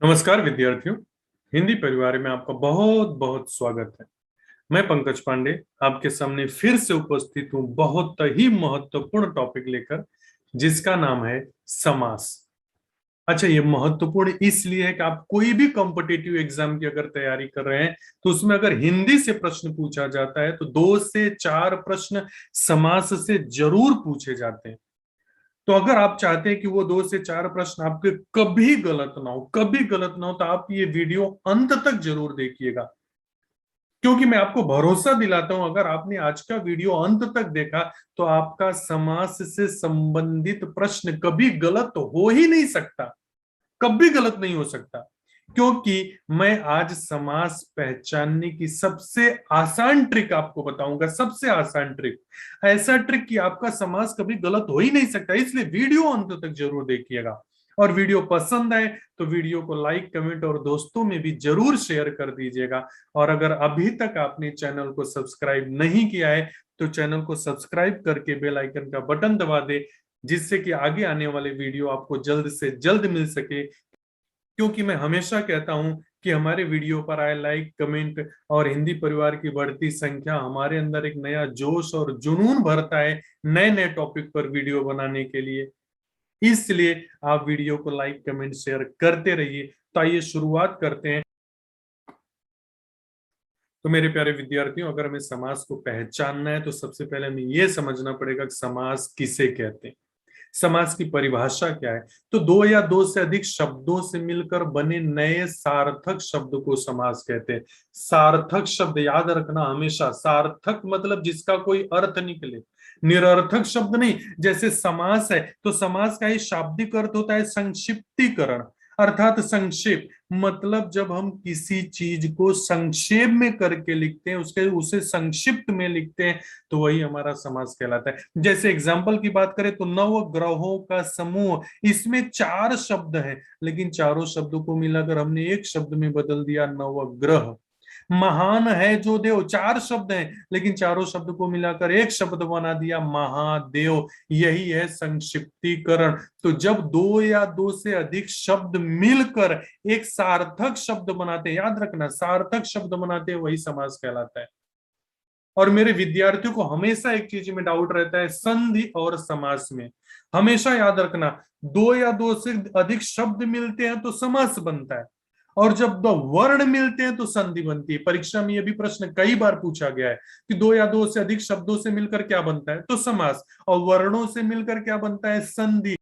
नमस्कार विद्यार्थियों। हिंदी परिवार में आपका बहुत बहुत स्वागत है। मैं पंकज पांडे आपके सामने फिर से उपस्थित हूं बहुत ही महत्वपूर्ण टॉपिक लेकर, जिसका नाम है समास। अच्छा, ये महत्वपूर्ण इसलिए है कि आप कोई भी कॉम्पिटिटिव एग्जाम की अगर तैयारी कर रहे हैं तो उसमें अगर हिंदी से प्रश्न पूछा जाता है तो 2 से 4 प्रश्न समास से जरूर पूछे जाते हैं। तो अगर आप चाहते हैं कि वो 2 से 4 प्रश्न आपके कभी गलत ना हो, कभी गलत ना हो, तो आप ये वीडियो अंत तक जरूर देखिएगा। क्योंकि मैं आपको भरोसा दिलाता हूं, अगर आपने आज का वीडियो अंत तक देखा तो आपका समास से संबंधित प्रश्न कभी गलत हो ही नहीं सकता, कभी गलत नहीं हो सकता। क्योंकि मैं आज समास पहचानने की सबसे आसान ट्रिक आपको बताऊंगा, सबसे आसान ट्रिक, ऐसा ट्रिक कि आपका समास कभी गलत हो ही नहीं सकता। इसलिए वीडियो अंत तक जरूर देखिएगा। और वीडियो पसंद आए तो वीडियो को लाइक, कमेंट और दोस्तों में भी जरूर शेयर कर दीजिएगा। और अगर अभी तक आपने चैनल को सब्सक्राइब नहीं किया है तो चैनल को सब्सक्राइब करके बेल आइकन का बटन दबा दे, जिससे कि आगे आने वाले वीडियो आपको जल्द से जल्द मिल सके। क्योंकि मैं हमेशा कहता हूं कि हमारे वीडियो पर आए लाइक, कमेंट और हिंदी परिवार की बढ़ती संख्या हमारे अंदर एक नया जोश और जुनून भरता है नए नए टॉपिक पर वीडियो बनाने के लिए। इसलिए आप वीडियो को लाइक, कमेंट, शेयर करते रहिए। तो आइए शुरुआत करते हैं। तो मेरे प्यारे विद्यार्थियों, अगर हमें समास को पहचानना है तो सबसे पहले हमें यह समझना पड़ेगा कि समास किसे कहते हैं, समास की परिभाषा क्या है। तो 2 या 2 से अधिक शब्दों से मिलकर बने नए सार्थक शब्द को समास कहते हैं। सार्थक शब्द याद रखना हमेशा, सार्थक मतलब जिसका कोई अर्थ निकले, निरर्थक शब्द नहीं। जैसे समास है तो समास का ही शाब्दिक अर्थ होता है संक्षिप्तीकरण, अर्थात संक्षेप। मतलब जब हम किसी चीज को संक्षेप में करके लिखते हैं, उसे संक्षिप्त में लिखते हैं, तो वही हमारा समास कहलाता है। जैसे एग्जाम्पल की बात करें तो नव ग्रहों का समूह, इसमें 4 शब्द हैं, लेकिन चारों शब्दों को मिलाकर हमने एक शब्द में बदल दिया, नवग्रह। महान है जो देव, 4 शब्द हैं लेकिन चारों शब्द को मिलाकर एक शब्द बना दिया, महादेव। यही है संक्षिप्तीकरण। तो जब 2 या 2 से अधिक शब्द मिलकर एक सार्थक शब्द बनाते हैं, याद रखना सार्थक शब्द बनाते हैं, वही समास कहलाता है। और मेरे विद्यार्थियों को हमेशा एक चीज में डाउट रहता है, संधि और समास में। हमेशा याद रखना, 2 या 2 से अधिक शब्द मिलते हैं तो समास बनता है, और जब 2 वर्ण मिलते हैं तो संधि बनती है। परीक्षा में यह भी प्रश्न कई बार पूछा गया है कि 2 या 2 से अधिक शब्दों से मिलकर क्या बनता है, तो समास, और वर्णों से मिलकर क्या बनता है, संधि।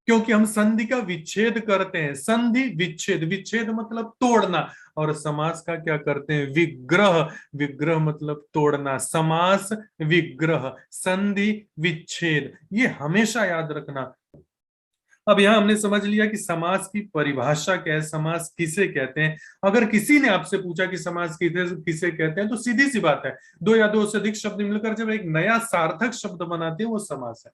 क्योंकि हम संधि का विच्छेद करते हैं, संधि विच्छेद, विच्छेद मतलब तोड़ना, और समास का क्या करते हैं, विग्रह, विग्रह मतलब तोड़ना। समास, विग्रह, संधि, विच्छेद, ये हमेशा याद रखना। अब यहां हमने समझ लिया कि समास की परिभाषा क्या है, समास किसे कहते हैं। अगर किसी ने आपसे पूछा कि समास किसे किसे कहते हैं, तो सीधी सी बात है, 2 या 2 से अधिक शब्द मिलकर जब एक नया सार्थक शब्द बनाते हैं वो समास है।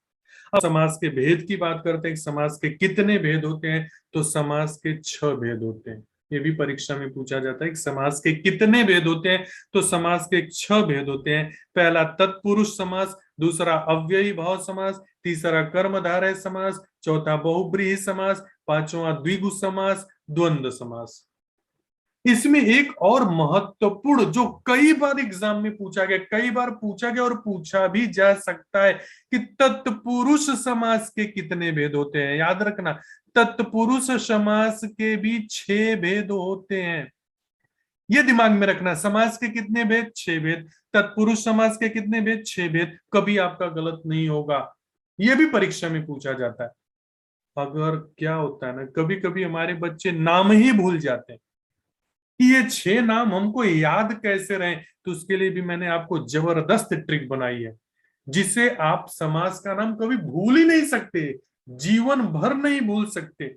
अब समास के भेद की बात करते हैं, समास के कितने भेद होते हैं, तो समास के 6 भेद होते हैं। ये भी परीक्षा में पूछा जाता है कि समास के कितने भेद होते हैं, तो समास के 6 भेद होते हैं। पहला तत्पुरुष समास, दूसरा अव्ययी भाव समास, तीसरा कर्मधारय समास, चौथा बहुब्रीहि समास, पांचवा द्विगु समास, द्वंद्व समास। इसमें एक और महत्वपूर्ण जो कई बार एग्जाम में पूछा गया, कई बार पूछा गया और पूछा भी जा सकता है कि तत्पुरुष समास के कितने भेद होते हैं। याद रखना, तत्पुरुष समास के भी 6 भेद होते हैं। ये दिमाग में रखना, समास के कितने भेद, 6 भेद। तत्पुरुष समास के कितने भेद, 6 भेद। कभी आपका गलत नहीं होगा, यह भी परीक्षा में पूछा जाता है। अगर क्या होता है ना, कभी कभी हमारे बच्चे नाम ही भूल जाते हैं कि ये 6 नाम हमको याद कैसे रहे, तो उसके लिए भी मैंने आपको जबरदस्त ट्रिक बनाई है, जिसे आप समास का नाम कभी भूल ही नहीं सकते, जीवन भर नहीं भूल सकते।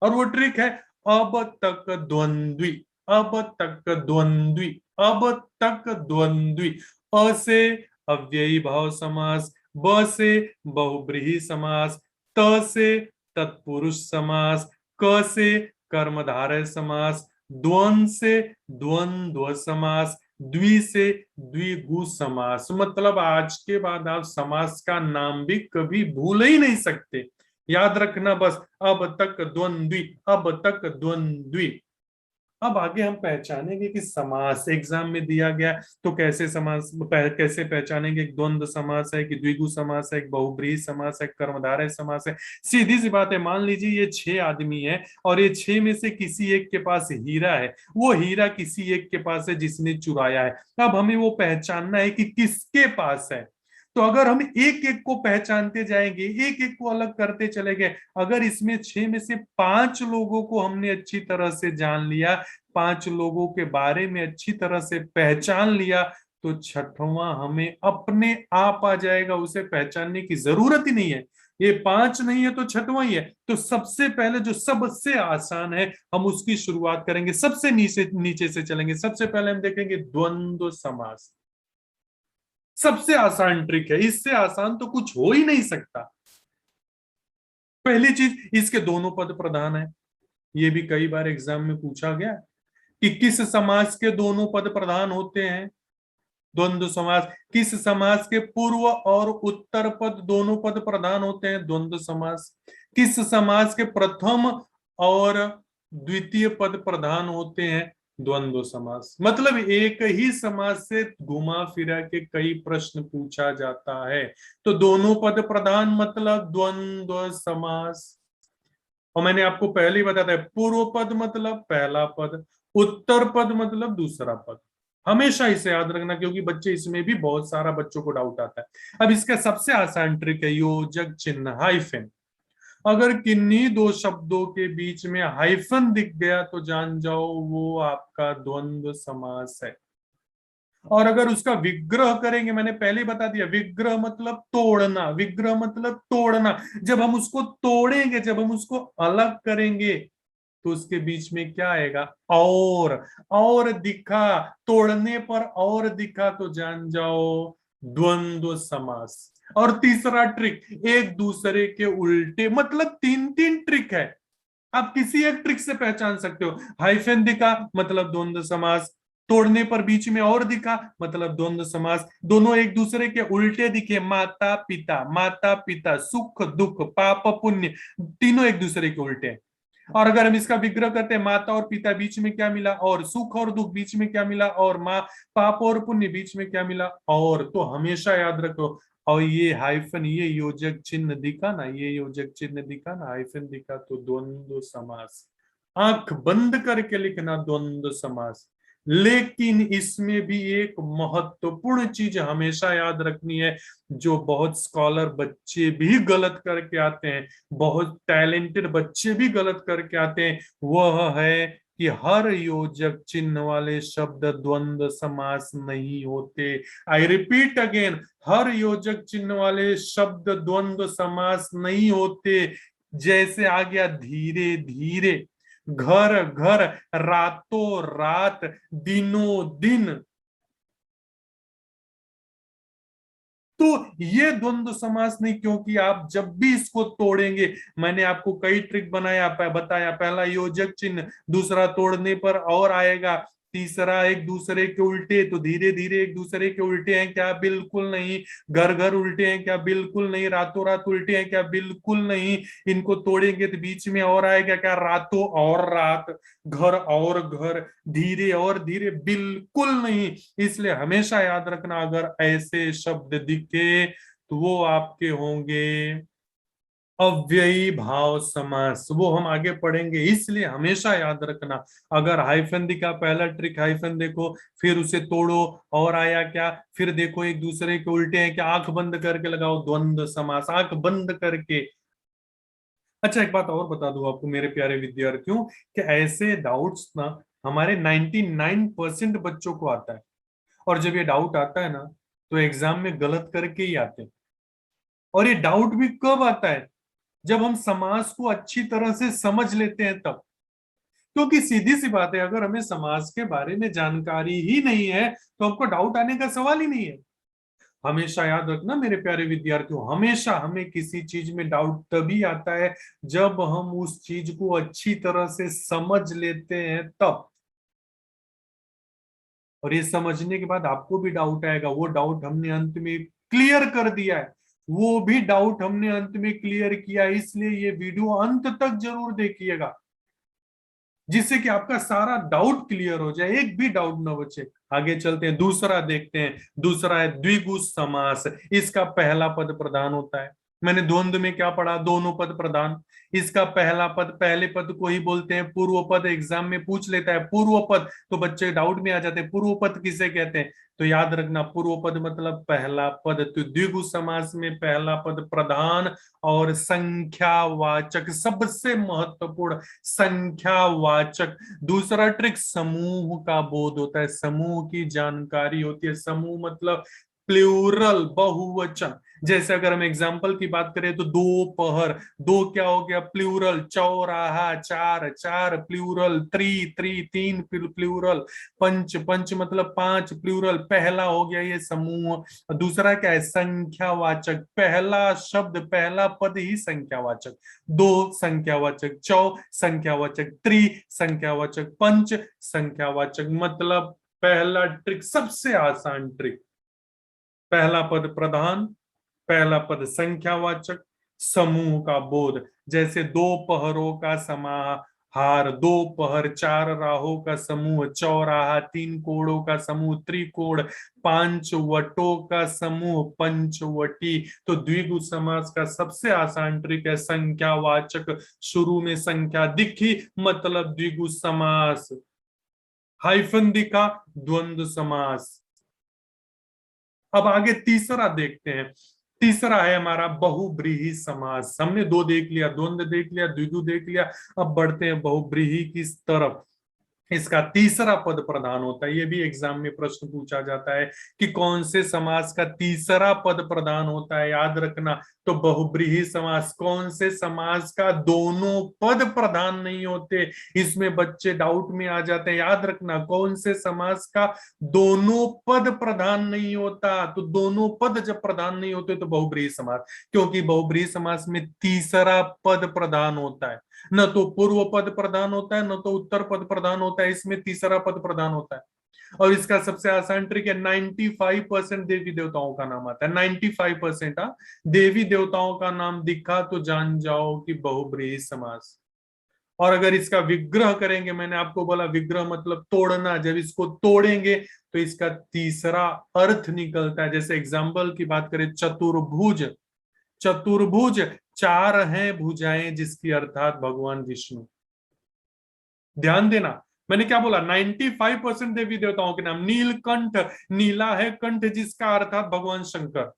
और वो ट्रिक है अब तक द्वंद्वी, अब तक द्वंद्वी, अब तक द्वंद्वी। अ से अव्ययी भाव समास, ब से बहुब्रीहि समास, त से तत्पुरुष समास, क से कर्मधारय समास, द्वंद से द्वंद्व समास, द्वि से द्विगु समास। मतलब आज के बाद आप समास का नाम भी कभी भूल ही नहीं सकते। याद रखना बस, अब तक द्वंद्वी, अब तक द्वंद्वी। अब आगे हम पहचानेंगे कि समास एग्जाम में दिया गया तो कैसे समास कैसे पहचानेंगे, एक द्वंद्व समास है कि द्विगु समास है, एक बहुब्रीहि समास है, कर्मधारय समास है। सीधी सी बात है, मान लीजिए ये 6 आदमी है और ये 6 में से किसी एक के पास हीरा है, वो हीरा किसी एक के पास है जिसने चुराया है। अब हमें वो पहचानना है कि किसके पास है। तो अगर हम एक एक को पहचानते जाएंगे, एक एक को अलग करते चले गए, अगर इसमें 6 में से 5 लोगों को हमने अच्छी तरह से जान लिया, 5 लोगों के बारे में अच्छी तरह से पहचान लिया, तो छठवां हमें अपने आप आ जाएगा, उसे पहचानने की जरूरत ही नहीं है। ये 5 नहीं है तो छठवां ही है। तो सबसे पहले जो सबसे आसान है हम उसकी शुरुआत करेंगे, सबसे नीचे नीचे से चलेंगे। सबसे पहले हम देखेंगे द्वंद्व समास। सबसे आसान ट्रिक है, इससे आसान तो कुछ हो ही नहीं सकता। पहली चीज, इसके दोनों पद प्रधान है। ये भी कई बार एग्जाम में पूछा गया कि किस समास के दोनों पद प्रधान होते हैं। द्वंद्व समास। किस समास के पूर्व और उत्तर पद दोनों पद प्रधान होते हैं। द्वंद्व समास। किस समास के प्रथम और द्वितीय पद प्रधान होते हैं। द्वंद्व समास। मतलब एक ही समास से घुमा फिरा के कई प्रश्न पूछा जाता है। तो दोनों पद प्रधान मतलब द्वंद्व समास। और मैंने आपको पहले ही बताया था, पूर्व पद मतलब पहला पद, उत्तर पद मतलब दूसरा पद। हमेशा इसे याद रखना, क्योंकि बच्चे इसमें भी बहुत सारा बच्चों को डाउट आता है। अब इसका सबसे आसान ट्रिक है योजक चिन्ह, हाइफन। अगर किन्हीं दो शब्दों के बीच में हाइफन दिख गया तो जान जाओ वो आपका द्वंद्व समास है। और अगर उसका विग्रह करेंगे, मैंने पहले ही बता दिया, विग्रह मतलब तोड़ना, विग्रह मतलब तोड़ना। जब हम उसको तोड़ेंगे, जब हम उसको अलग करेंगे, तो उसके बीच में क्या आएगा, और दिखा, तोड़ने पर और दिखा तो जान जाओ द्वंद्व समास। और तीसरा ट्रिक, एक दूसरे के उल्टे, मतलब 3 3 ट्रिक है। आप किसी एक ट्रिक से पहचान सकते हो। हाइफन दिखा मतलब द्वंद्व समास, तोड़ने पर बीच में और दिखा मतलब द्वंद्व समास, दोनों एक दूसरे के उल्टे दिखे, माता पिता, माता पिता, सुख दुख, पाप पुण्य, तीनों एक दूसरे के उल्टे। और अगर हम इसका विग्रह करते हैं, माता और पिता बीच में क्या मिला, और सुख और दुख बीच में क्या मिला, और माँ, पाप और पुण्य बीच में क्या मिला, और। तो हमेशा याद रखो, और ये हाइफन, ये योजक चिन्ह दिखा ना, ये योजक चिन्ह दिखा ना, हाइफन दिखा, तो द्वंद्व समास। आंख बंद करके लिखना द्वंद्व समास। लेकिन इसमें भी एक महत्वपूर्ण चीज हमेशा याद रखनी है, जो बहुत स्कॉलर बच्चे भी गलत करके आते हैं, बहुत टैलेंटेड बच्चे भी गलत करके आते हैं, वह है कि हर योजक चिन्ह वाले शब्द द्वंद्व समास नहीं होते। आई रिपीट अगेन, हर योजक चिन्ह वाले शब्द द्वंद्व समास नहीं होते। जैसे आ गया धीरे धीरे, घर घर, रातों रात, दिनों दिन, तो ये द्वंद्व समास नहीं, क्योंकि आप जब भी इसको तोड़ेंगे, मैंने आपको कई ट्रिक बताया, पहला योजक चिन्ह, दूसरा तोड़ने पर और आएगा, तीसरा एक दूसरे के उल्टे, तो धीरे धीरे एक दूसरे के उल्टे हैं क्या, बिल्कुल नहीं। घर घर उल्टे हैं क्या, बिल्कुल नहीं। रातों रात उल्टे हैं क्या, बिल्कुल नहीं। इनको तोड़ेंगे तो बीच में और आएगा क्या, रातों और रात, घर और घर, धीरे और धीरे, बिल्कुल नहीं। इसलिए हमेशा याद रखना, अगर ऐसे शब्द दिखे तो वो आपके होंगे अव्ययी भाव समास, वो हम आगे पढ़ेंगे। इसलिए हमेशा याद रखना, अगर हाइफन दिखा, पहला ट्रिक हाइफन देखो, फिर उसे तोड़ो, और आया क्या, फिर देखो एक दूसरे के उल्टे हैं क्या, आंख बंद करके लगाओ द्वंद्व समास, आंख बंद करके। अच्छा, एक बात और बता दूं आपको मेरे प्यारे विद्यार्थियों, कि ऐसे डाउट्स ना हमारे 99% बच्चों को आता है। और जब ये डाउट आता है ना, तो एग्जाम में गलत करके ही आते हैं। और ये डाउट भी कब आता है, जब हम समाज को अच्छी तरह से समझ लेते हैं तब। क्योंकि सीधी सी बात है, अगर हमें समाज के बारे में जानकारी ही नहीं है तो हमको डाउट आने का सवाल ही नहीं है। हमेशा याद रखना मेरे प्यारे विद्यार्थियों, हमेशा हमें किसी चीज में डाउट तभी आता है जब हम उस चीज को अच्छी तरह से समझ लेते हैं तब। और ये समझने के बाद आपको भी डाउट आएगा, वो डाउट हमने अंत में क्लियर कर दिया है, वो भी डाउट हमने अंत में क्लियर किया, इसलिए ये वीडियो अंत तक जरूर देखिएगा, जिससे कि आपका सारा डाउट क्लियर हो जाए, एक भी डाउट ना बचे। आगे चलते हैं, दूसरा देखते हैं। दूसरा है द्विगु समास। इसका पहला पद प्रधान होता है। मैंने द्वंद्व में क्या पढ़ा, दोनों पद प्रधान। इसका पहला पद, पहले पद को ही बोलते हैं पूर्व पद। एग्जाम में पूछ लेता है पूर्व पद, तो बच्चे डाउट में आ जाते हैं पूर्व पद किसे कहते हैं। तो याद रखना, पूर्व पद मतलब पहला पद। तो द्विगु समास में पहला पद प्रधान और संख्यावाचक, सबसे महत्वपूर्ण संख्यावाचक। दूसरा ट्रिक, समूह का बोध होता है, समूह की जानकारी होती है। समूह मतलब प्लूरल, बहुवचन। जैसे अगर हम एग्जाम्पल की बात करें तो दोपहर, दो क्या हो गया, प्लूरल। चौराहा, चार, चार प्लूरल। त्री, तीन प्लूरल। पंच, पंच मतलब पांच प्लूरल। पहला हो गया ये समूह। दूसरा क्या है, संख्यावाचक। पहला शब्द, पहला पद ही संख्यावाचक। दो संख्यावाचक, चौ संख्यावाचक, त्री संख्यावाचक, पंच संख्यावाचक। मतलब पहला ट्रिक, सबसे आसान ट्रिक, पहला पद प्रधान, पहला पद संख्यावाचक, समूह का बोध। जैसे दो पहरों का समाहार, दो पहर। चार राहों का समूह चौराहा। तीन कोड़ों का समूह त्रिकोण। पांच वटों का समूह पंचवटी। तो द्विगु समास का सबसे आसान ट्रिक है संख्यावाचक। शुरू में संख्या दिखी मतलब द्विगु समास, हाइफन दिखा द्वंद्व समास। अब आगे तीसरा देखते हैं। तीसरा है हमारा बहुब्रीहि समास। हमने दो देख लिया, द्वंद्व देख लिया, द्विगु देख लिया। अब बढ़ते हैं बहुब्रीहि की तरफ। इसका तीसरा पद प्रधान होता है। ये भी एग्जाम में प्रश्न पूछा जाता है कि कौन से समास का तीसरा पद प्रधान होता है। याद रखना, तो बहुब्रीहि समास। कौन से समास का दोनों पद प्रधान नहीं होते, इसमें बच्चे डाउट में आ जाते हैं। याद रखना, कौन से समास का दोनों पद प्रधान नहीं होता। तो दोनों पद जब प्रधान नहीं होते तो बहुब्रीहि समास, क्योंकि बहुब्रीहि समास में तीसरा पद प्रधान होता है। न तो पूर्व पद प्रधान होता है, न तो उत्तर पद प्रधान होता है, इसमें तीसरा पद प्रधान होता है। और इसका सबसे आसान ट्रिक है, 95% देवी देवताओं का नाम आता है। 95%। हाँ, देवी देवताओं का नाम दिखा तो जान जाओ कि बहुब्रीहि समास। और अगर इसका विग्रह करेंगे, मैंने आपको बोला विग्रह मतलब तोड़ना, जब इसको तोड़ेंगे तो इसका तीसरा अर्थ निकलता है। जैसे एग्जाम्पल की बात करें, चतुर्भुज। चतुर्भुज, चार हैं भुजाएं जिसकी, अर्थात भगवान विष्णु। ध्यान देना, मैंने क्या बोला, 95% देवी देवताओं के नाम। नीलकंठ, नीला है कंठ जिसका, अर्थात भगवान शंकर।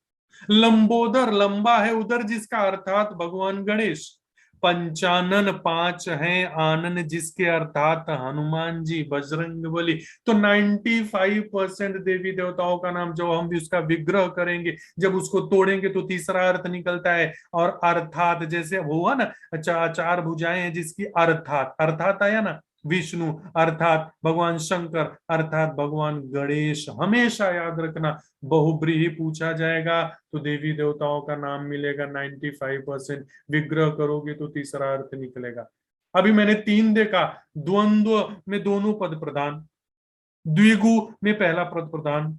लंबोदर, लंबा है उदर जिसका, अर्थात भगवान गणेश। पंचानन, पांच हैं आनन जिसके, अर्थात हनुमान जी, बजरंगबली। तो 95% देवी देवताओं का नाम, जो हम भी उसका विग्रह करेंगे, जब उसको तोड़ेंगे तो तीसरा अर्थ निकलता है। और अर्थात, जैसे हुआ ना, चार भुजाएं हैं जिसकी, अर्थात, अर्थात आया ना, विष्णु, अर्थात भगवान शंकर, अर्थात भगवान गणेश। हमेशा याद रखना, बहुब्रीहि पूछा जाएगा तो देवी देवताओं का नाम मिलेगा 95%। विग्रह करोगे तो तीसरा अर्थ निकलेगा। अभी मैंने तीन देखा, द्वंद्व में दोनों पद प्रधान, द्विगु में पहला पद प्रधान,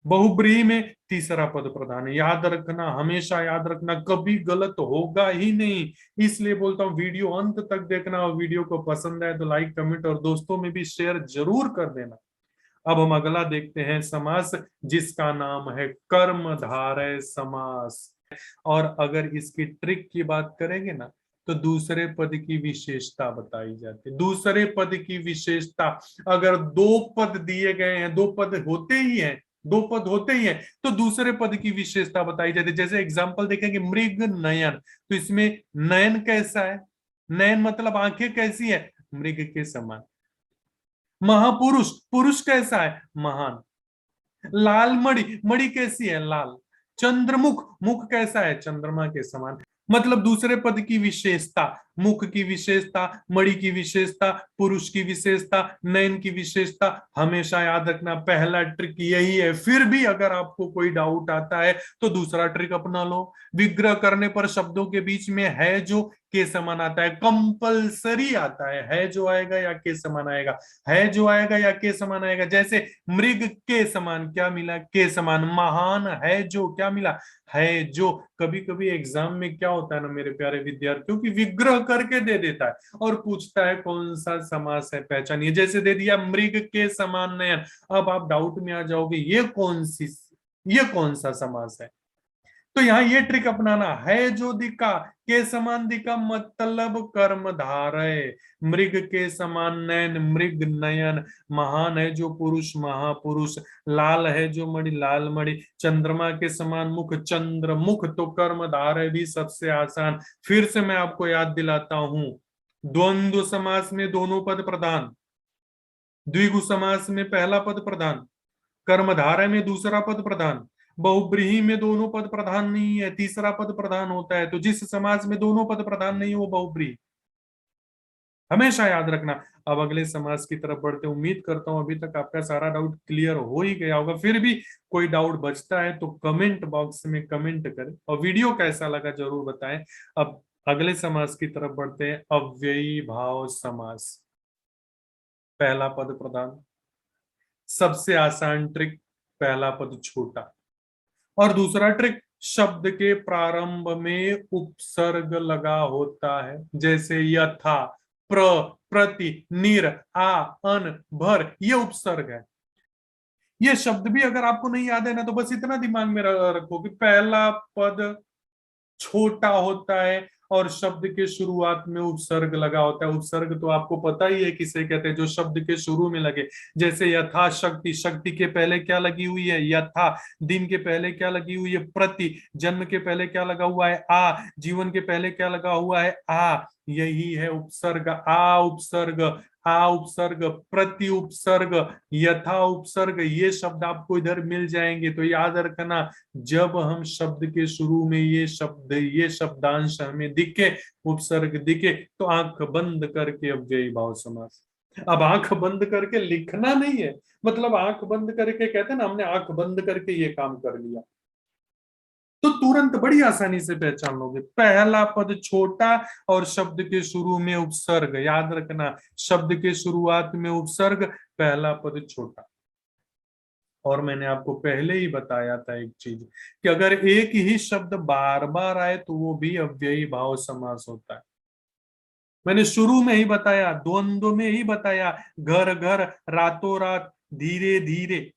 बहुब्रीहि में तीसरा पद प्रधान है। याद रखना, हमेशा याद रखना, कभी गलत होगा ही नहीं। इसलिए बोलता हूं वीडियो अंत तक देखना, और वीडियो को पसंद आए तो लाइक, कमेंट और दोस्तों में भी शेयर जरूर कर देना। अब हम अगला देखते हैं समास, जिसका नाम है कर्मधारय समास। और अगर इसकी ट्रिक की बात करेंगे ना, तो दूसरे पद की विशेषता बताई जाती है। दूसरे पद की विशेषता, अगर दो पद दिए गए हैं, दो पद होते ही हैं, दो पद होते ही हैं, तो दूसरे पद की विशेषता बताई जाती है। जैसे एग्जाम्पल देखेंगे, मृग नयन, तो इसमें नयन कैसा है, नयन मतलब आंखें कैसी है, मृग के समान। महापुरुष, पुरुष कैसा है, महान। लाल मणि, मणि कैसी है, लाल। चंद्रमुख, मुख कैसा है, चंद्रमा के समान। मतलब दूसरे पद की विशेषता, मुख की विशेषता, मणि की विशेषता, पुरुष की विशेषता, नयन की विशेषता। हमेशा याद रखना, पहला ट्रिक यही है। फिर भी अगर आपको कोई डाउट आता है तो दूसरा ट्रिक अपना लो। विग्रह करने पर शब्दों के बीच में है जो के समान आता है, कंपलसरी आता है जो आएगा या के समान आएगा, है जो आएगा या के समान आएगा। जैसे मृग के समान क्या मिला, के समान। महान है जो क्या मिला, है जो। कभी कभी एग्जाम में क्या होता है ना मेरे प्यारे विद्यार्थियों की, विग्रह करके दे देता है और पूछता है कौन सा समास है, पहचानिए। जैसे दे दिया मृग के समान नयन, अब आप डाउट में आ जाओगे ये कौन सा समास है। तो यहाँ ये ट्रिक अपनाना है जो दिखा, के समान दिखा मतलब कर्म धारय, मृग के समान नयन मृग नयन, महान है जो पुरुष महापुरुष, लाल है जो मणि लाल मणि, चंद्रमा के समान मुख चंद्र मुख, तो कर्म धारय भी सबसे आसान। फिर से मैं आपको याद दिलाता हूं, द्वंद्व समास में दोनों पद प्रधान, द्विगु समास में पहला पद प्रधान, कर्मधारय में दूसरा पद प्रधान, बहुब्रीहि में दोनों पद प्रधान नहीं है, तीसरा पद प्रधान होता है। तो जिस समाज में दोनों पद प्रधान नहीं है वो बहुब्रीहि, हमेशा याद रखना। अब अगले समाज की तरफ बढ़ते, उम्मीद करता हूं अभी तक आपका सारा डाउट क्लियर हो ही गया होगा। फिर भी कोई डाउट बचता है तो कमेंट बॉक्स में कमेंट करें और वीडियो कैसा लगा जरूर बताएं। अब अगले समाज की तरफ बढ़ते हैं, अव्ययी भाव समास। पहला पद प्रधान, सबसे आसान ट्रिक, पहला पद छोटा। और दूसरा ट्रिक, शब्द के प्रारंभ में उपसर्ग लगा होता है, जैसे यथा, प्र, प्रति, निर, आ, अन, भर, ये उपसर्ग है। ये शब्द भी अगर आपको नहीं याद है ना तो बस इतना दिमाग में रखो कि पहला पद छोटा होता है और शब्द के शुरुआत में उपसर्ग लगा होता है। उपसर्ग तो आपको पता ही है किसे कहते हैं, जो शब्द के शुरू में लगे। जैसे यथा शक्ति, शक्ति के पहले क्या लगी हुई है, यथा। दिन के पहले क्या लगी हुई है, प्रति। जन्म के पहले क्या लगा हुआ है, आ। जीवन के पहले क्या लगा हुआ है, आ। यही है उपसर्ग। आ उपसर्ग, आ उपसर्ग, प्रति उपसर्ग, यथा उपसर्ग, ये शब्द आपको इधर मिल जाएंगे। तो याद रखना, जब हम शब्द के शुरू में ये शब्दांश हमें दिखे, उपसर्ग दिखे, तो आंख बंद करके अव्ययी भाव समास। अब आंख बंद करके लिखना नहीं है, मतलब आंख बंद करके कहते हैं ना, हमने आंख बंद करके ये काम कर लिया, तो तुरंत बड़ी आसानी से पहचान लोगे। पहला पद छोटा और शब्द के शुरू में उपसर्ग, याद रखना, शब्द के शुरुआत में उपसर्ग, पहला पद छोटा। और मैंने आपको पहले ही बताया था एक चीज, कि अगर एक ही शब्द बार बार आए तो वो भी अव्ययी भाव समास होता है। मैंने शुरू में ही बताया, द्वंद्व में ही बताया, घर घर, रातों रात, धीरे धीरे,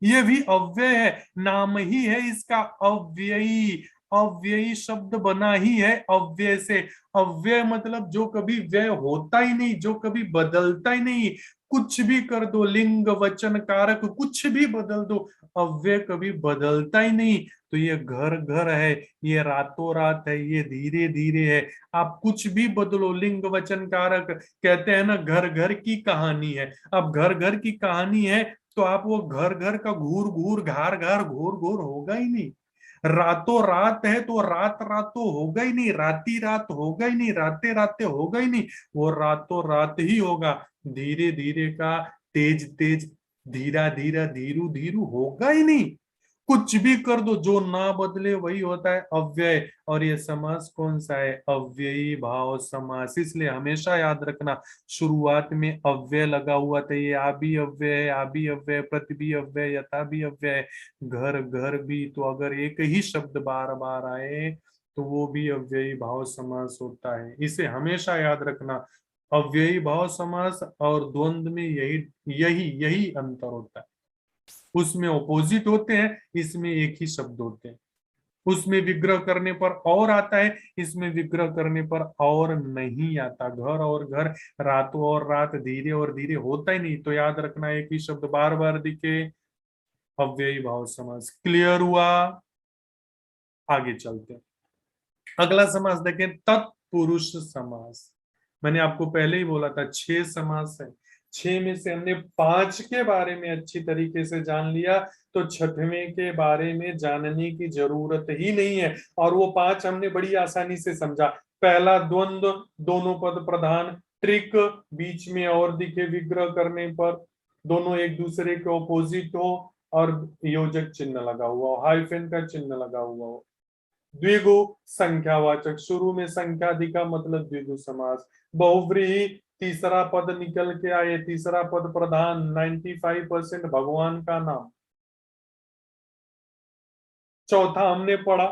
ये भी अव्यय है, नाम ही है इसका अव्ययी। अव्ययी शब्द बना ही है अव्यय से। अव्यय मतलब जो कभी व्यय होता ही नहीं, जो कभी बदलता ही नहीं। कुछ भी कर दो, लिंग वचन कारक कुछ भी बदल दो, अव्यय कभी बदलता ही नहीं। तो ये घर घर है, ये रातों रात है, ये धीरे धीरे है। आप कुछ भी बदलो, लिंग वचन कारक, कहते हैं ना घर घर की कहानी है। अब घर घर की कहानी है तो आप वो घर घर का घूर घूर घार घार घोर घोर होगा ही नहीं। रातों रात है तो रात रात तो होगा ही नहीं, राती रात होगा ही नहीं, राते राते होगा ही नहीं, वो रातों रात ही होगा। धीरे धीरे का तेज तेज, धीरा धीरा धीरू धीरू होगा ही नहीं। कुछ भी कर दो, जो ना बदले वही होता है अव्यय। और ये समास कौन सा है, अव्ययी भाव समास। इसलिए हमेशा याद रखना, शुरुआत में अव्यय लगा हुआ था, ये आ भी अव्यय है, आ भी अव्यय, प्रति भी अव्यय, यथा भी अव्यय, घर घर भी। तो अगर एक ही शब्द बार बार आए तो वो भी अव्ययी भाव समास होता है, इसे हमेशा याद रखना। अव्ययी भाव समास और द्वंद्व में यही यही यही अंतर होता है। उसमें ऑपोजिट होते हैं, इसमें एक ही शब्द होते हैं। उसमें विग्रह करने पर और आता है, इसमें विग्रह करने पर और नहीं आता। घर और घर, रातों और रात, धीरे और धीरे होता ही नहीं। तो याद रखना, एक ही शब्द बार बार दिखे, अव्ययी भाव समास। क्लियर हुआ? आगे चलते हैं, अगला समास देखें, तत्पुरुष समास। मैंने आपको पहले ही बोला था 6 समास है, 6 में से हमने 5 के बारे में अच्छी तरीके से जान लिया, तो छठवें के बारे में जानने की जरूरत ही नहीं है। और वो 5 हमने बड़ी आसानी से समझा। पहला, द्वंद्व, दोनों पद प्रधान। ट्रिक, बीच में और दिखे विग्रह करने पर, दोनों एक दूसरे के ऑपोजिट हो और योजक चिन्ह लगा हुआ हो, हाइफन का चिन्ह लगा हुआ हो। द्विगु संख्यावाचक, शुरू में संख्या दिखा मतलब द्विगु समास। बहुव्रीहि, तीसरा पद निकल के आए, तीसरा पद प्रधान, 95% भगवान का नाम। चौथा हमने पढ़ा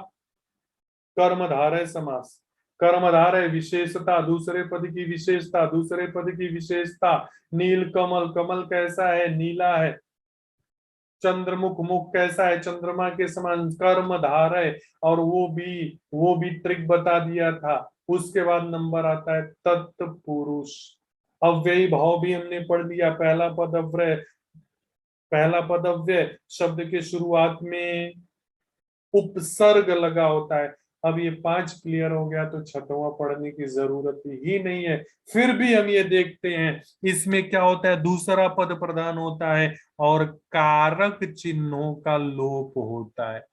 कर्मधारय समास। कर्मधारय विशेषता, दूसरे पद की विशेषता, दूसरे पद की विशेषता। नील कमल, कमल कैसा है? नीला है। चंद्रमुख, मुख कैसा है? चंद्रमा के समान। कर्मधारय, और वो भी ट्रिक बता दिया था। उसके बाद नंबर आता है तत्पुरुष। अव्ययी भाव भी हमने पढ़ लिया। पहला पद अव्यय, पहला पद अव्यय, शब्द के शुरुआत में उपसर्ग लगा होता है। अब ये 5 क्लियर हो गया तो छठवां पढ़ने की जरूरत ही नहीं है। फिर भी हम ये देखते हैं इसमें क्या होता है, दूसरा पद प्रधान होता है और कारक चिन्हों का लोप होता है।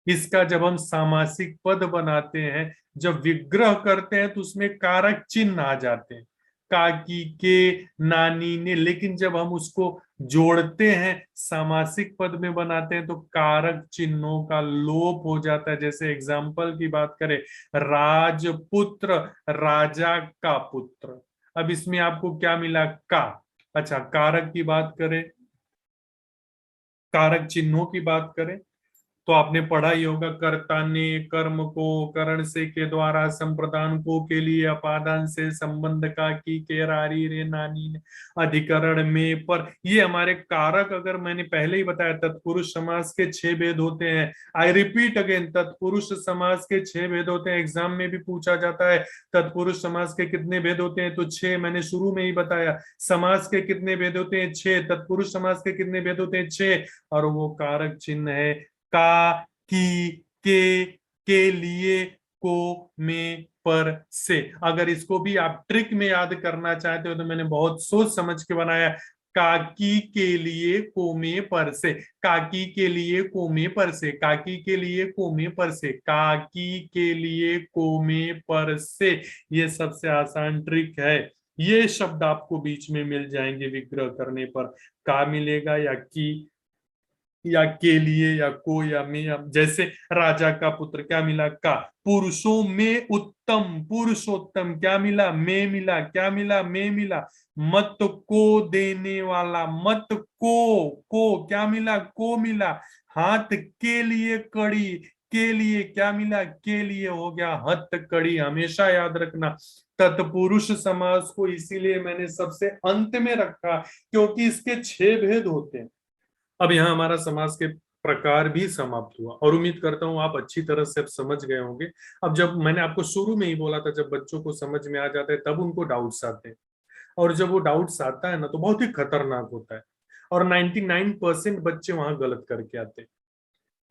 इसका जब हम सामासिक पद बनाते हैं, जब विग्रह करते हैं तो उसमें कारक चिन्ह आ जाते हैं, काकी के, नानी ने, लेकिन जब हम उसको जोड़ते हैं सामासिक पद में बनाते हैं तो कारक चिन्हों का लोप हो जाता है। जैसे एग्जाम्पल की बात करें, राजपुत्र, राजा का पुत्र। अब इसमें आपको क्या मिला? का। अच्छा, कारक की बात करें, कारक चिन्हों की बात करें तो आपने पढ़ा ही होगा, कर्ता ने कर्म को करण से के द्वारा संप्रदान को के लिए अपादान से संबंध का की के रारी रे नानी ने अधिकरण में पर। ये हमारे कारक, अगर मैंने पहले ही बताया तत्पुरुष समास के 6 भेद होते हैं। आई रिपीट अगेन, तत्पुरुष समास के 6 भेद होते हैं। एग्जाम में भी पूछा जाता है तत्पुरुष समास के कितने भेद होते हैं, तो 6 मैंने शुरू में ही बताया। समास के कितने भेद होते हैं? 6। तत्पुरुष समास के कितने भेद होते हैं? 6। और वो कारक चिन्ह है का, की, के लिए, को, में, पर, से। अगर इसको भी आप ट्रिक में याद करना चाहते हो तो मैंने बहुत सोच समझ के बनाया। काकी के लिए, को, में, पर, से। काकी के लिए, को, में, पर, से। काकी के लिए, को, में, पर, से। काकी के लिए, को, में, पर, से। ये सबसे आसान ट्रिक है। ये शब्द आपको बीच में मिल जाएंगे विग्रह करने पर। का मिलेगा या की या के लिए या को या में, या जैसे राजा का पुत्र, क्या मिला? का। पुरुषों में उत्तम, पुरुषोत्तम, क्या मिला? में मिला। क्या मिला? में मिला। मत को देने वाला, मत को क्या मिला? को मिला। हाथ के लिए कड़ी, के लिए क्या मिला? के लिए हो गया हथकड़ी। हमेशा याद रखना तत्पुरुष समास को इसीलिए मैंने सबसे अंत में रखा क्योंकि इसके 6 भेद होते हैं। अब यहाँ हमारा समास के प्रकार भी समाप्त हुआ और उम्मीद करता हूँ आप अच्छी तरह से अब समझ गए होंगे। अब जब मैंने आपको शुरू में ही बोला था, जब बच्चों को समझ में आ जाता है तब उनको डाउट्स आते हैं, और जब वो डाउट्स आता है ना तो बहुत ही खतरनाक होता है, और 99% बच्चे वहां गलत करके आते हैं।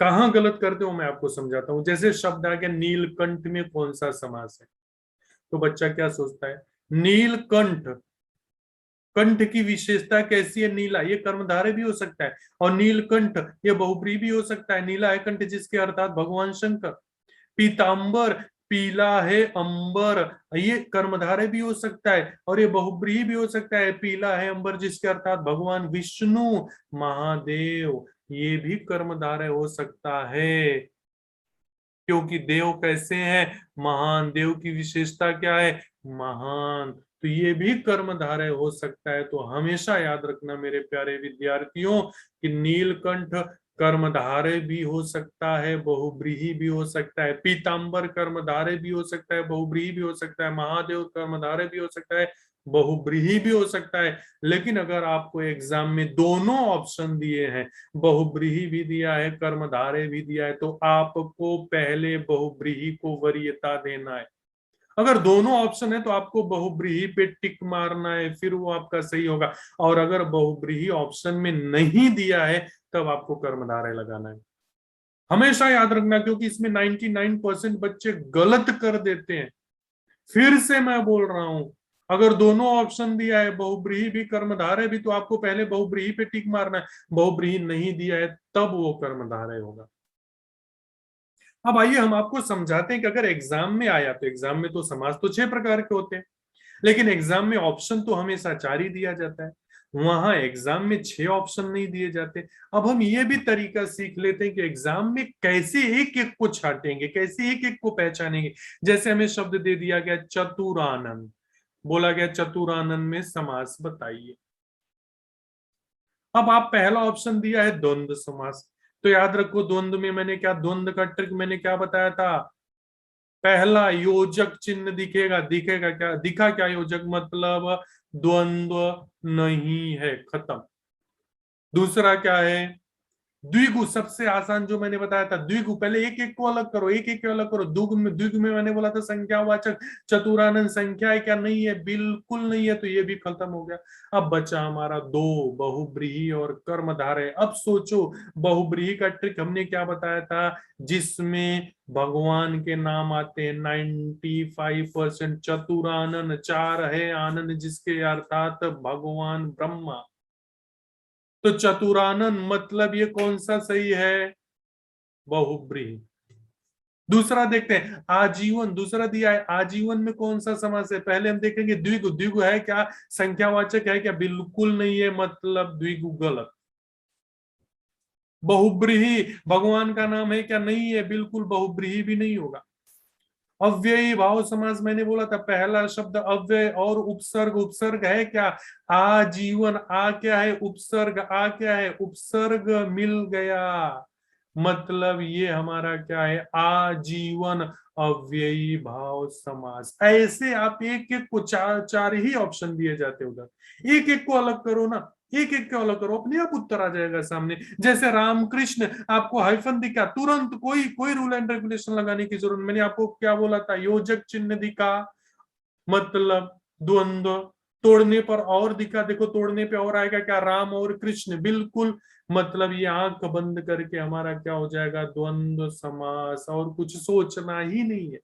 कहाँ गलत करते हो मैं आपको समझाता हूँ। जैसे शब्द आ गया नीलकंठ में कौन सा समास है, तो बच्चा क्या सोचता है, नीलकंठ, कंठ की विशेषता कैसी है? नीला, ये कर्मधारय भी हो सकता है, और नीलकंठ ये बहुब्रीहि भी हो सकता है। नीला है कंठ जिसके अर्थात भगवान शंकर। पीतांबर, पीला है अंबर, ये कर्मधारय भी हो सकता है और ये बहुब्रीहि भी हो सकता है। पीला है अंबर जिसके अर्थात भगवान विष्णु महादेव, ये भी कर्मधारय हो सकता है, क्योंकि देव कैसे हैं? महान। देव की विशेषता क्या है? महान। तो ये भी कर्मधारय हो सकता है। तो हमेशा याद रखना मेरे प्यारे विद्यार्थियों कि नीलकंठ कर्मधारय भी हो सकता है, बहुब्रीहि भी हो सकता है। पीतांबर कर्मधारय भी हो सकता है, बहुब्रीहि भी हो सकता है। महादेव कर्मधारय भी हो सकता है, बहुब्रीहि भी हो सकता है। लेकिन अगर आपको एग्जाम में दोनों ऑप्शन दिए हैं, बहुब्रीहि भी दिया है, कर्मधारय भी दिया है, तो आपको पहले बहुब्रीहि को वरीयता देना है। अगर दोनों ऑप्शन है तो आपको बहुब्रीहि पे टिक मारना है, फिर वो आपका सही होगा। और अगर बहुब्रीहि ऑप्शन में नहीं दिया है तब आपको कर्मधारय लगाना है। हमेशा याद रखना, क्योंकि इसमें 99% बच्चे गलत कर देते हैं। फिर से मैं बोल रहा हूं, अगर दोनों ऑप्शन दिया है, बहुब्रीहि भी कर्मधारय भी, तो आपको पहले बहुब्रीहि पे टिक मारना है। बहुब्रीहि नहीं दिया है तब वो कर्मधारय होगा। अब आइए हम आपको समझाते हैं कि अगर एग्जाम में आया, तो एग्जाम में तो समास तो 6 प्रकार के होते हैं, लेकिन एग्जाम में ऑप्शन तो हमेशा 4 ही दिया जाता है। वहां एग्जाम में 6 ऑप्शन नहीं दिए जाते। अब हम ये भी तरीका सीख लेते हैं कि एग्जाम में कैसे एक एक को छांटेंगे, कैसे एक एक को पहचानेंगे। जैसे हमें शब्द दे दिया गया चतुरानन, बोला गया चतुरानन में समास बताइए। अब आप पहला ऑप्शन दिया है द्वंद्व समास, तो याद रखो द्वंद्व में मैंने क्या, द्वंद्व का ट्रिक मैंने क्या बताया था, पहला योजक चिन्ह दिखेगा, दिखेगा क्या, दिखा क्या योजक, मतलब द्वंद्व नहीं है, खत्म। दूसरा क्या है, द्विगु, सबसे आसान जो मैंने बताया था द्विगु, पहले एक एक को अलग करो, एक एक को अलग करो। द्विगु में मैंने बोला था संख्यावाचक चतुरानन संख्या है क्या, नहीं है, बिल्कुल नहीं है, तो ये भी खत्म हो गया। अब बचा हमारा दो, बहुब्रीही और कर्मधारय। अब सोचो बहुब्रीही का ट्रिक हमने क्या बताया था, जिसमें भगवान के नाम आते हैं 95%, चतुरानन, चार है आनंद जिसके, अर्थात भगवान ब्रह्मा। तो चतुरानन मतलब ये कौन सा सही है, बहुब्रीही। दूसरा देखते हैं आजीवन, दूसरा दिया है आजीवन में कौन सा समास है, पहले हम देखेंगे द्विगु, द्विगु है क्या, संख्यावाचक है क्या, बिल्कुल नहीं है, मतलब द्विगु गलत। बहुब्रीही, भगवान का नाम है क्या, नहीं है, बिल्कुल बहुब्रीही भी नहीं होगा। अव्ययी भाव समास मैंने बोला था, पहला शब्द अव्यय और उपसर्ग, उपसर्ग है क्या, आजीवन, आ क्या है उपसर्ग, आ क्या है उपसर्ग मिल गया, मतलब ये हमारा क्या है आजीवन अव्ययी भाव समास। ऐसे आप एक एक को चार चार ही ऑप्शन दिए जाते उधर, एक एक को अलग करो ना, एक एक को अलग करो, अपने आप उत्तर आ जाएगा सामने। जैसे रामकृष्ण, आपको हाइफन दिखा, तुरंत कोई कोई रूल एंड रेगुलेशन लगाने की जरूरत, मैंने आपको क्या बोला था, योजक चिन्ह दिखा मतलब द्वंद्व, तोड़ने पर और दिखा, देखो तोड़ने पे और आएगा क्या, राम और कृष्ण, बिल्कुल, मतलब ये आंख बंद करके हमारा क्या हो जाएगा, द्वंद्व समास, और कुछ सोचना ही नहीं है।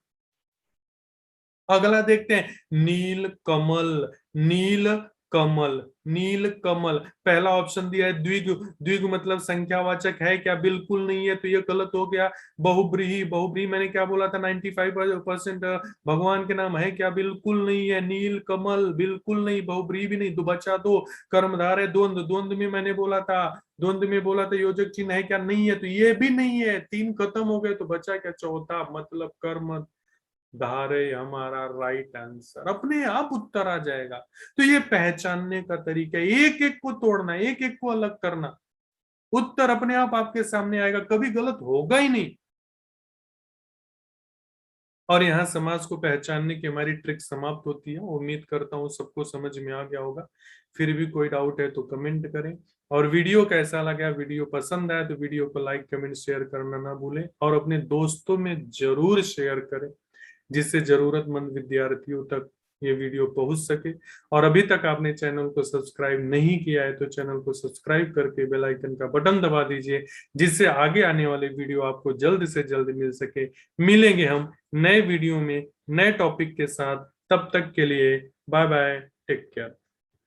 अगला देखते हैं नील कमल, नील कमल, नील कमल, पहला ऑप्शन दिया है द्विगु, द्विगु मतलब संख्यावाचक है क्या, बिल्कुल नहीं है, तो ये गलत हो गया। बहुब्रीही, बहुब्रीही मैंने क्या बोला था 95% भगवान के नाम है क्या, बिल्कुल नहीं है। नील कमल बिल्कुल नहीं, बहुब्रीही भी नहीं। दो बचा दो, कर्मधारय द्वंद्व, द्वंद्व में मैंने बोला था, द्वंद्व में बोला था योजक चिन्ह है क्या, नहीं है, तो ये भी नहीं है, तीन खत्म हो गए, तो बचा क्या चौथा, मतलब कर्म धारे, हमारा राइट आंसर, अपने आप उत्तर आ जाएगा। तो ये पहचानने का तरीका है, एक एक को तोड़ना, एक एक को अलग करना, उत्तर अपने आप आपके सामने आएगा, कभी गलत होगा ही नहीं। और यहाँ समाज को पहचानने की हमारी ट्रिक समाप्त होती है। उम्मीद करता हूँ सबको समझ में आ गया होगा। फिर भी कोई डाउट है तो कमेंट करें, और वीडियो कैसा लगा, वीडियो पसंद आया तो वीडियो को लाइक कमेंट शेयर करना ना भूलें, और अपने दोस्तों में जरूर शेयर करें, जिससे जरूरतमंद विद्यार्थियों तक ये वीडियो पहुंच सके। और अभी तक आपने चैनल को सब्सक्राइब नहीं किया है तो चैनल को सब्सक्राइब करके बेल आइकन का बटन दबा दीजिए, जिससे आगे आने वाले वीडियो आपको जल्द से जल्द मिल सके। मिलेंगे हम नए वीडियो में नए टॉपिक के साथ, तब तक के लिए बाय बाय, टेक केयर।